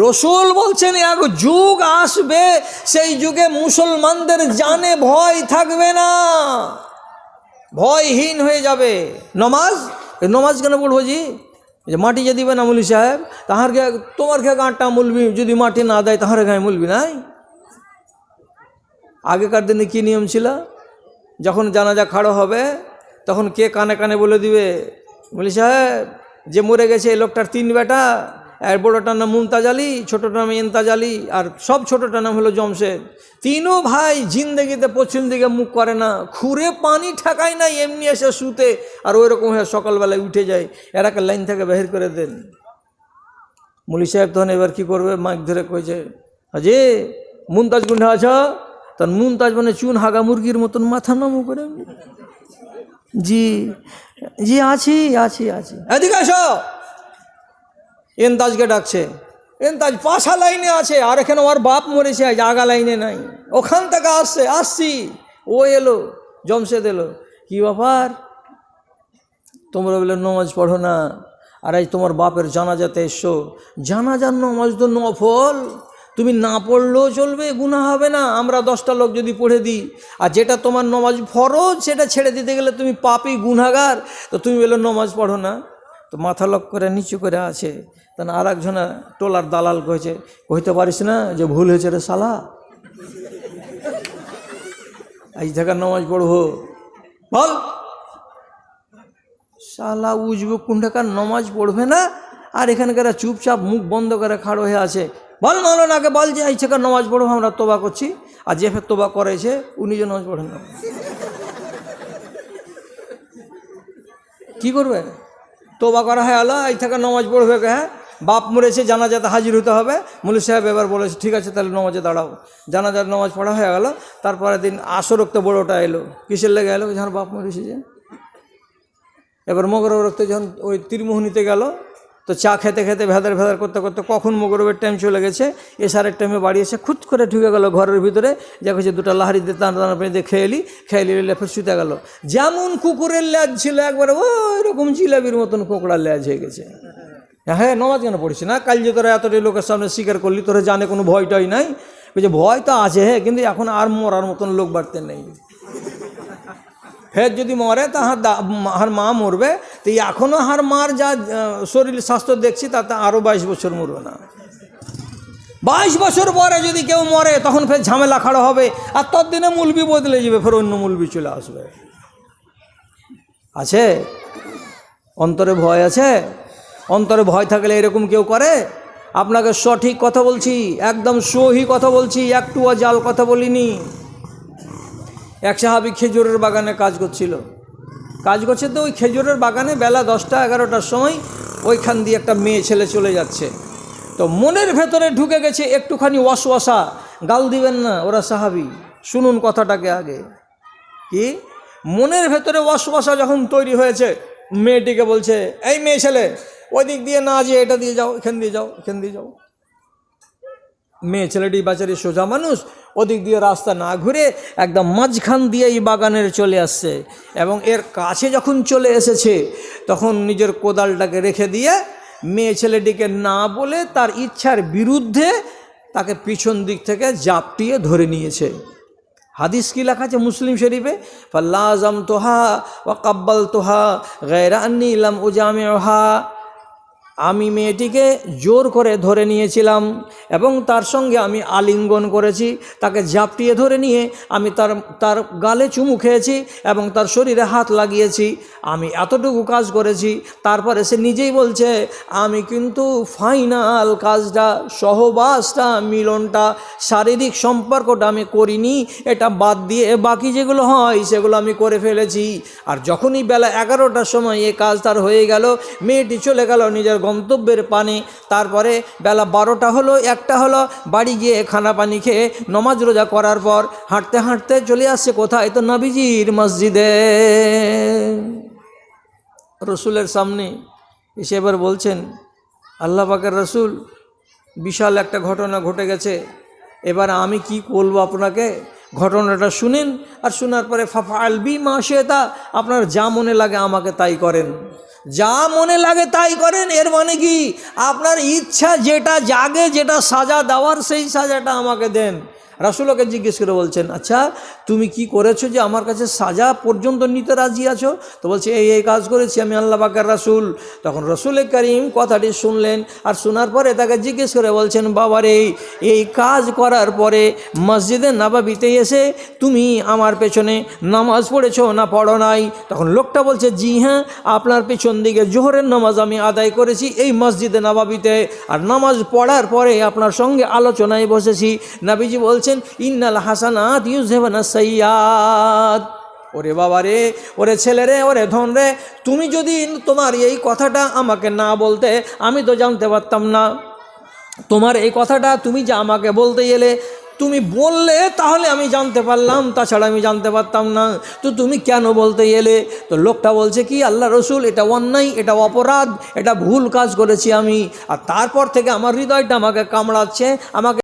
রসুল বলছেন এক যুগ আসবে, সেই যুগে মুসলমানদের জানে ভয় থাকবে না, ভয়হীন হয়ে যাবে। নমাজ কেন পড়বো জি? যে মাটি যে দিবে না মুলি সাহেব, তাহার গে তোমার খেয়ে গাঁটটা মুলবি, যদি মাটি না দেয় তাহার গায়ে মুলবি নাই। আগেকার দিনে কী নিয়ম ছিল, যখন জানাজা খাড়ো হবে তখন কে কানে কানে বলে দিবে, মুলি সাহেব যে মরে গেছে এই লোকটার 3 বেটা, এর বড়টার নাম মুমতাজ আলী, ছোটোটার নাম ইমতাজ আলী, আর সব ছোটোটার নাম হলো জমশেদ। 3 ভাই জিন্দেগিতে পশ্চিম দিকে মুখ করে না, খুঁড়ে পানি ঠেকায় না, এমনি এসে শুতে, আর ওই রকম হয়ে সকালবেলায় উঠে যায়। এরাকে লাইন থেকে বের করে দেন। মুলি সাহেব তখন এবার কী করবে, মাইক ধরে কইছে, হাজি মুমতাজ গুন্ডা আছো? তখন মুমতাজ মানে চুন হাগা মুরগির মতন মাথা নামো করে, জি জি আছি আছি আছি। এদিকে আসো। এনতাজকে ডাকছে, এনতাজ পাশা লাইনে আছে, আর এখানে ওর বাপ মরেছে, আজ আগা লাইনে নাই, ওখান থেকে আসছি। ও এলো, জমশেদ এলো, কি ব্যাপার তোমরা বলে নমাজ পড়ো না, আর আজ তোমার বাপের জানাজাতে এসো। জানাজার নমাজ তো নফল, তুমি না পড়লেও চলবে, গুনাহ হবে না। আমরা 10টা লোক যদি পড়ে দিই, আর যেটা তোমার নমাজ ফরজ সেটা ছেড়ে দিতে গেলে তুমি পাপী গুনাহগার, তো তুমি বলে নমাজ পড়ো না। তো মাথা লক করে নিচু করে আছে। তখন আর একজনা টোলার দালাল কয়েছে, কইতে পারিস না যে ভুল হয়েছে রে শালা, আজ থেকে নমাজ পড়বো, বল। শালা উজবু কুন্ডাকার নমাজ পড়বে না, আর এখানকার চুপচাপ মুখ বন্ধ করে খাড়ো হয়ে আছে। বল মৌলানাকে বল যে আজ থেকে নমাজ পড়বো, আমরা তোবা করছি। আর যে ফের তোবা করেছে উনি যে নমাজ পড়েন না, কি করবে? তোবা করা হয় আলো, আজ থেকে নমাজ পড়বে। হ্যাঁ, বাপ মরেছে, জানাজাতে হাজির হতে হবে। মুলি সাহেব এবার বলেছে ঠিক আছে তাহলে নমাজে দাঁড়াও। জানাজার নমাজ পড়া হয়ে গেল। তারপরের দিন আসরক্ত বড়োটা এলো। কিসের লেগে এলো? যখন বাপ মরেছে যে। এবার মগরব রক্ত যখন ওই তীরমোহনীতে গেল, তো চা খেতে খেতে ভেদার ভেদার করতে করতে কখন মগরবের টাইম চলে গেছে, এসারের টাইমে বাড়ি এসে খুঁত করে ঢুকে গেল ঘরের ভিতরে। দেখেছে 2টা লাহারি দিয়ে টানা টানা পেয়ে খেয়ে নিলে ফের শুতে গেল। যেমন কুকুরের ল্যাজ ছিল একবারে ওই রকম জিলাপির মতন কোকড়ার ল্যাজ হয়ে গেছে। হ্যাঁ, নমাজ কেন পড়িস না? কাল যে তোরা এতটাই লোকের সামনে স্বীকার করলি, তোরা জানে কোনো ভয়টাই নাই। বলছে ভয় তো আছে, হ্যাঁ, কিন্তু এখন আর মরার মতন লোক বাড়তে নেই। ফের যদি মরে তাহার মা মরবে, তো এখনও হার মার যা শরীর স্বাস্থ্য দেখছি তাতে আরও 22 বছর মরবে না। 22 বছর পরে যদি কেউ মরে তখন ফের ঝামেলা খাড়া হবে, আর ততদিনে মুলবি বদলে যাবে, ফের অন্য মুলবি চলে আসবে। আছে অন্তরে ভয় আছে? অন্তরে ভয় থাকলে এরকম কেউ করে? আপনাকে সঠিক কথা বলছি, একদম সহি কথা বলছি, একটুও জাল কথা বলিনি। এক সাহাবী খেজুরের বাগানে কাজ করছে, তো ওই খেজুরের বাগানে বেলা 10টা 11টার সময় ওইখান দিয়ে একটা মেয়ে ছেলে চলে যাচ্ছে। তো মনের ভেতরে ঢুকে গেছে একটুখানি ওয়াসওয়াসা। গাল দিবেন না, ওরা সাহাবী, শুনুন কথাটাকে আগে। কি মনের ভেতরে ওয়াসওয়াসা যখন তৈরি হয়েছে, মেয়েটিকে বলছে, এই মেয়ে ছেলে, ওই দিক দিয়ে না যে এটা দিয়ে যাও, এখান দিয়ে যাও, এখান দিয়ে যাও। মেয়ে ছেলেটি বাচারি সোজা মানুষ, ওদিক দিয়ে রাস্তা না ঘুরে একদম মাঝখান দিয়ে এই বাগানের চলে আসছে। এবং এর কাছে যখন চলে এসেছে তখন নিজের কোদালটাকে রেখে দিয়ে মেয়ে ছেলেটিকে না বলে তার ইচ্ছার বিরুদ্ধে তাকে পিছন দিক থেকে জাপটিয়ে ধরে নিয়েছে। হাদিস কি লেখা আছে মুসলিম শরীফে, ফাল্লাজাম তোহা ওয়া কাব্বাল তোহা গায়রা আন্নী লাম উজামিউহা। আমি মেয়েটিকে জোর করে ধরে নিয়েছিলাম এবং তার সঙ্গে আমি আলিঙ্গন করেছি, তাকে ঝাপটিয়ে ধরে নিয়ে আমি তার গালে চুমু খেয়েছি এবং তার শরীরে হাত লাগিয়েছি। আমি এতটুকু কাজ করেছি। তারপরে সে নিজেই বলছে আমি কিন্তু ফাইনাল কাজটা, সহবাসটা, মিলনটা, শারীরিক সম্পর্কটা আমি করিনি, এটা বাদ দিয়ে বাকি যেগুলো হয় সেগুলো আমি করে ফেলেছি। আর যখনই বেলা 11টার সময় এ কাজ তার হয়ে গেল, মেয়েটি চলে গেল নিজের গন্তব্যের পানে। তারপরে বেলা 12টা হলো, 1টা হলো, বাড়ি গিয়ে খানা পানি খেয়ে নমাজ রোজা করার পর হাঁটতে হাঁটতে চলে আসছে কোথায়? তো নবীজির মসজিদে, রসুলের সামনে এসে এবার বলছেন, আল্লাহ পাকের রসুল, বিশাল একটা ঘটনা ঘটে গেছে, এবার আমি কি বলবো আপনাকে, ঘটনাটা শুনেন, আর শোনার পরে ফাফআল বি মা শিতা, আপনার যা মনে লাগে আমাকে তাই করেন। যা মনে লাগে তাই করেন, এর মানে কি আপনার ইচ্ছা যেটা জাগে, যেটা সাজা দেওয়ার সেই সাজাটা আমাকে দেন। রাসূলকে জিজ্ঞেস করে বলছেন, আচ্ছা তুমি কি করেছো যে আমার কাছে সাজা পর্যন্ত নিতে রাজি আছো? তো বলছে এই কাজ করেছি আমি আল্লাহ পাকের রাসূল। তখন রাসূল করিম কথাটি শুনলেন, আর শোনার পরে তাকে জিজ্ঞেস করে বলছেন, বাবারে এই কাজ করার পরে মসজিদে নববীতে এসে তুমি আমার পেছনে নামাজ পড়েছো না পড়ো নাই? তখন লোকটা বলছে, জি হ্যাঁ, আপনার পেছন দিকে জোহরের নামাজ আমি আদায় করেছি এই মসজিদে নববীতে, আর নামাজ পড়ার পরে আপনার সঙ্গে আলোচনায় বসেছি। নবীজি বলছেন, ইন্নাল হাসানাত ইউযহিবুনা সাইয়্যাত। ওরে বাবা রে, ওরে ছেলে রে, ওরে ধন রে, তুমি যদি তোমার এই কথাটা আমাকে না বলতে আমি তো জানতে পারতাম না। তোমার এই কথাটা তুমি যে আমাকে বলতে এলে, তুমি বললে তাহলে আমি জানতে পারলাম, তাছাড়া আমি জানতে পারতাম না। তো তুমি কেন বলতে এলে? তো লোকটা বলছে কি, আল্লাহ রসুল, এটা অন্যায়, এটা অপরাধ, এটা ভুল কাজ করেছি আমি, আর তারপর থেকে আমার হৃদয়টা আমাকে কামড়াচ্ছে, আমাকে